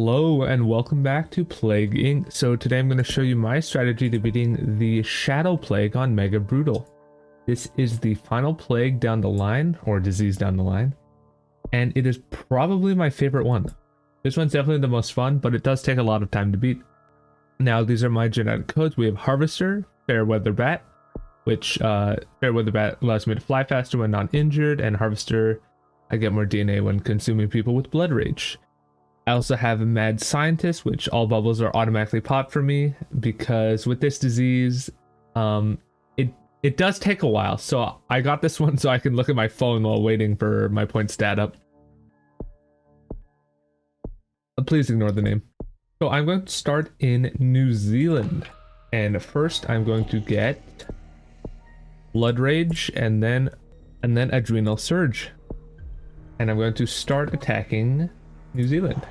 Hello and welcome back to Plague Inc. So today I'm going to show you my strategy to beating the Shadow Plague on Mega Brutal. This is the final plague down the line, or disease down the line, and it is probably my favorite one. This one's definitely the most fun, but it does take a lot of time to beat. Now these are my genetic codes. We have Harvester, Fairweather Bat, which Fairweather Bat allows me to fly faster when not injured, and Harvester, I get more DNA when consuming people with Blood Rage. I also have a Mad Scientist, which all bubbles are automatically popped for me, because with this disease, it does take a while. So I got this one so I can look at my phone while waiting for my point stat up. Please ignore the name. So I'm going to start in New Zealand, and first I'm going to get Blood Rage and then Adrenal Surge, and I'm going to start attacking New Zealand.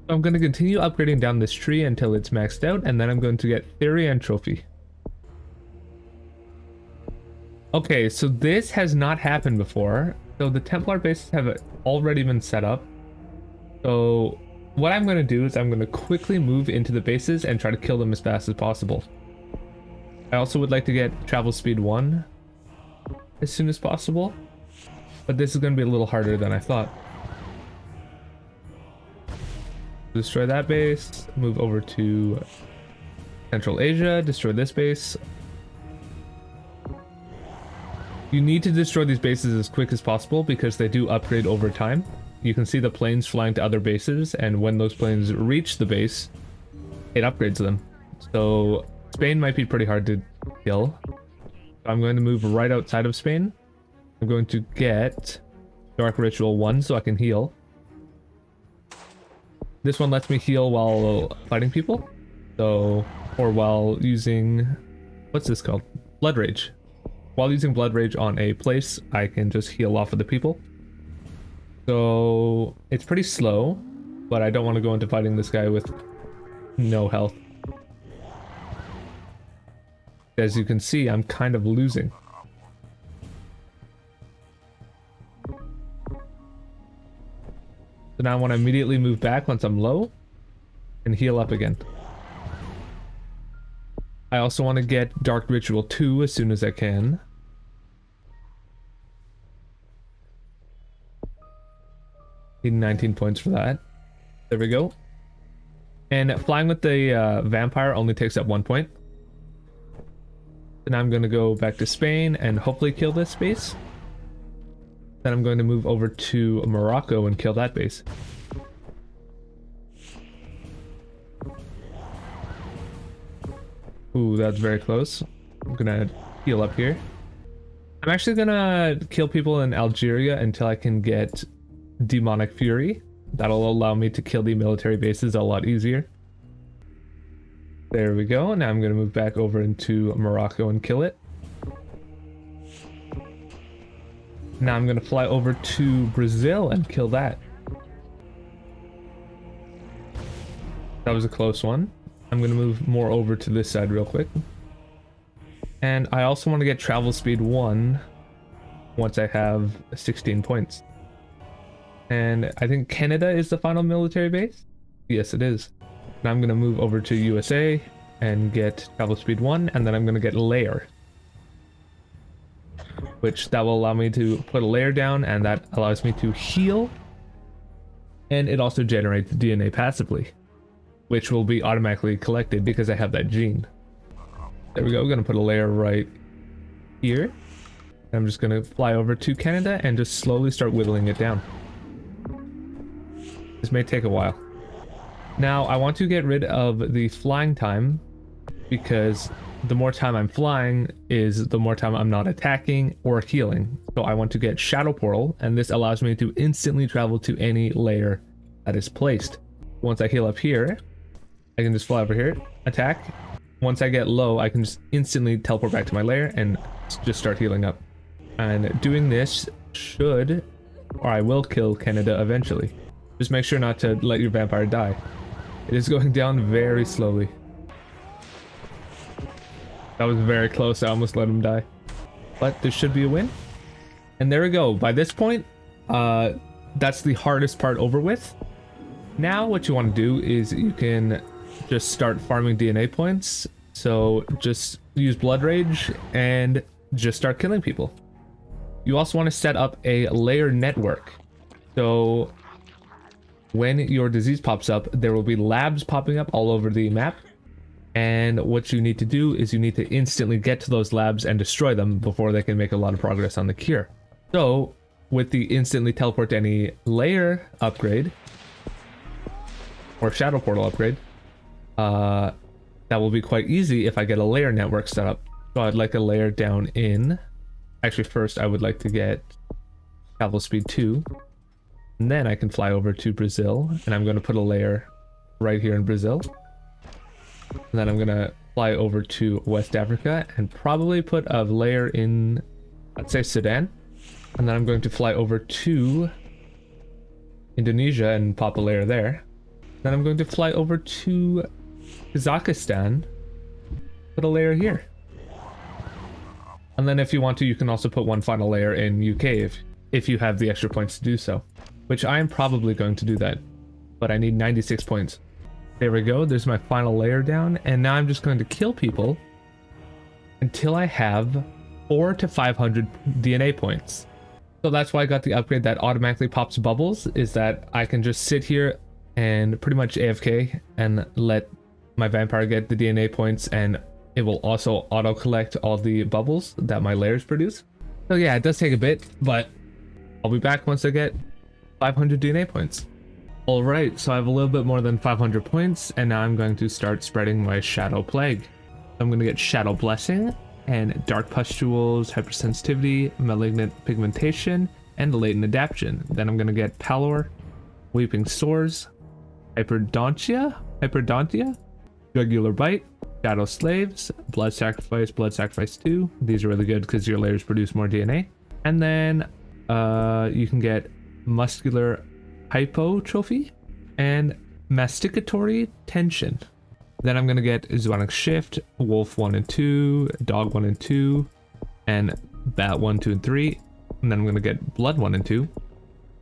So I'm going to continue upgrading down this tree until it's maxed out, and then I'm going to get Theory and Trophy. Okay, so this has not happened before. So the Templar bases have already been set up. So what I'm going to do is I'm going to quickly move into the bases and try to kill them as fast as possible. I also would like to get travel speed 1 as soon as possible, but this is going to be a little harder than I thought. Destroy that base, move over to Central Asia, destroy this base. You need to destroy these bases as quick as possible because they do upgrade over time. You can see the planes flying to other bases, and when those planes reach the base, it upgrades them. So Spain might be pretty hard to kill. I'm going to move right outside of Spain. I'm going to get Dark Ritual 1 so I can heal. This one lets me heal while fighting people. So, or while using, what's this called? Blood Rage. While using Blood Rage on a place, I can just heal off of the people. So it's pretty slow, but I don't want to go into fighting this guy with no health. As you can see, I'm kind of losing. So now I want to immediately move back once I'm low and heal up again. I also want to get Dark Ritual 2 as soon as I can. Need 19 points for that. There we go. And flying with the vampire only takes up 1 point. Then I'm going to go back to Spain and hopefully kill this base. Then I'm going to move over to Morocco and kill that base. Ooh, that's very close. I'm gonna heal up here. I'm actually gonna kill people in Algeria until I can get Demonic Fury. That'll allow me to kill the military bases a lot easier. There we go. Now I'm gonna move back over into Morocco and kill it. Now I'm gonna fly over to Brazil and kill that. That was a close one. I'm gonna move more over to this side real quick. And I also want to get travel speed 1 once I have 16 points. And I think Canada is the final military base? Yes, it is. Now I'm gonna move over to USA and get travel speed 1, and then I'm gonna get layer, which that will allow me to put a layer down, and that allows me to heal, and it also generates DNA passively, which will be automatically collected because I have that gene. There we go. We're gonna put a layer right here. I'm just gonna fly over to Canada and just slowly start whittling it down. This may take a while. Now I want to get rid of the flying time, because the more time I'm flying is the more time I'm not attacking or healing. So I want to get Shadow Portal, and this allows me to instantly travel to any layer that is placed. Once I heal up here, I can just fly over here, attack. Once I get low, I can just instantly teleport back to my lair and just start healing up. And doing this should, or I will kill Canada eventually. Just make sure not to let your vampire die. It is going down very slowly. That was very close. I almost let him die. But this should be a win. And there we go. By this point, that's the hardest part over with. Now what you want to do is you can just start farming DNA points. So just use Blood Rage and just start killing people. You also want to set up a layer network. So when your disease pops up, there will be labs popping up all over the map. And what you need to do is you need to instantly get to those labs and destroy them before they can make a lot of progress on the cure. So with the instantly teleport to any layer upgrade or shadow portal upgrade, that will be quite easy if I get a layer network set up. So I'd like a layer down in, actually first I would like to get travel speed 2, and then I can fly over to Brazil, and I'm going to put a layer right here in Brazil. And then I'm going to fly over to West Africa and probably put a layer in, I'd say Sudan. And then I'm going to fly over to Indonesia and pop a layer there. Then I'm going to fly over to Kazakhstan, put a layer here. And then if you want to, you can also put one final layer in UK if you have the extra points to do so. Which I am probably going to do that. But I need 96 points. There we go, there's my final layer down, and now I'm just going to kill people until I have 400 to 500 DNA points. So that's why I got the upgrade that automatically pops bubbles, is that I can just sit here and pretty much AFK and let my vampire get the DNA points, and it will also auto collect all the bubbles that my layers produce. So yeah, it does take a bit, but I'll be back once I get 500 DNA points. Alright, so I have a little bit more than 500 points, and now I'm going to start spreading my Shadow Plague. I'm going to get Shadow Blessing, and Dark Pustules, Hypersensitivity, Malignant Pigmentation, and Latent Adaptation. Then I'm going to get Pallor, Weeping Sores, Hyperdontia, Jugular Bite, Shadow Slaves, Blood Sacrifice 2. These are really good because your layers produce more DNA. And then you can get Muscular Hypotrophy and Masticatory Tension. Then I'm going to get Zonic Shift, Wolf 1 and 2, Dog 1 and 2, and Bat 1, 2, and 3. And then I'm going to get Blood 1 and 2.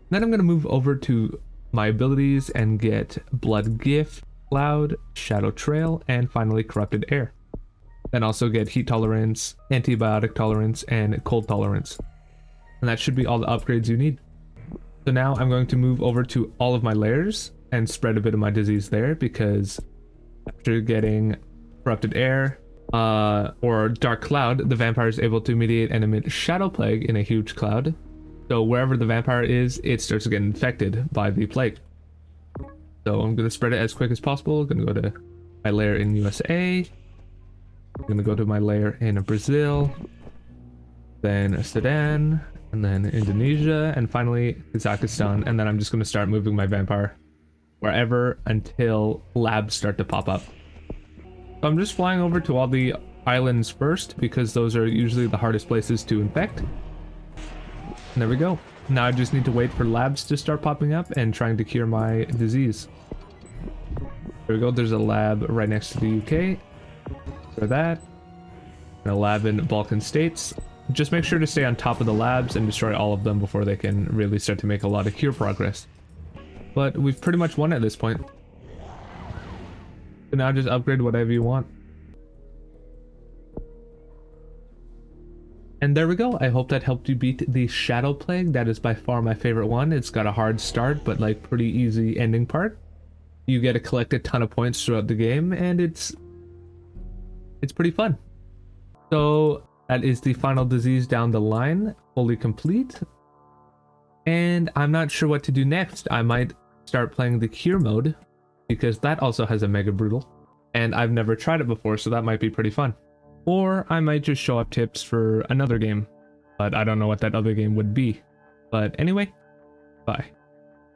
Then I'm going to move over to my abilities and get Blood Gift, Cloud, Shadow Trail, and finally Corrupted Air. Then also get Heat Tolerance, Antibiotic Tolerance, and Cold Tolerance. And that should be all the upgrades you need. So now I'm going to move over to all of my layers and spread a bit of my disease there, because after getting Corrupted Air or Dark Cloud, the vampire is able to mediate and emit Shadow Plague in a huge cloud. So wherever the vampire is, it starts to get infected by the plague. So I'm going to spread it as quick as possible. I'm going to go to my layer in USA. I'm going to go to my layer in Brazil, then Sudan, and then Indonesia, and finally Kazakhstan. And then I'm just going to start moving my vampire wherever until labs start to pop up. So I'm just flying over to all the islands first, because those are usually the hardest places to infect. And there we go. Now I just need to wait for labs to start popping up and trying to cure my disease. There we go, there's a lab right next to the UK. For that. And a lab in Balkan states. Just make sure to stay on top of the labs and destroy all of them before they can really start to make a lot of cure progress. But we've pretty much won at this point. So now just upgrade whatever you want. And there we go. I hope that helped you beat the Shadow Plague. That is by far my favorite one. It's got a hard start, but like pretty easy ending part. You get to collect a ton of points throughout the game, and it's pretty fun. So that is the final disease down the line, fully complete. And I'm not sure what to do next. I might start playing the cure mode, because that also has a Mega Brutal. And I've never tried it before, so that might be pretty fun. Or I might just show up tips for another game, but I don't know what that other game would be. But anyway, bye.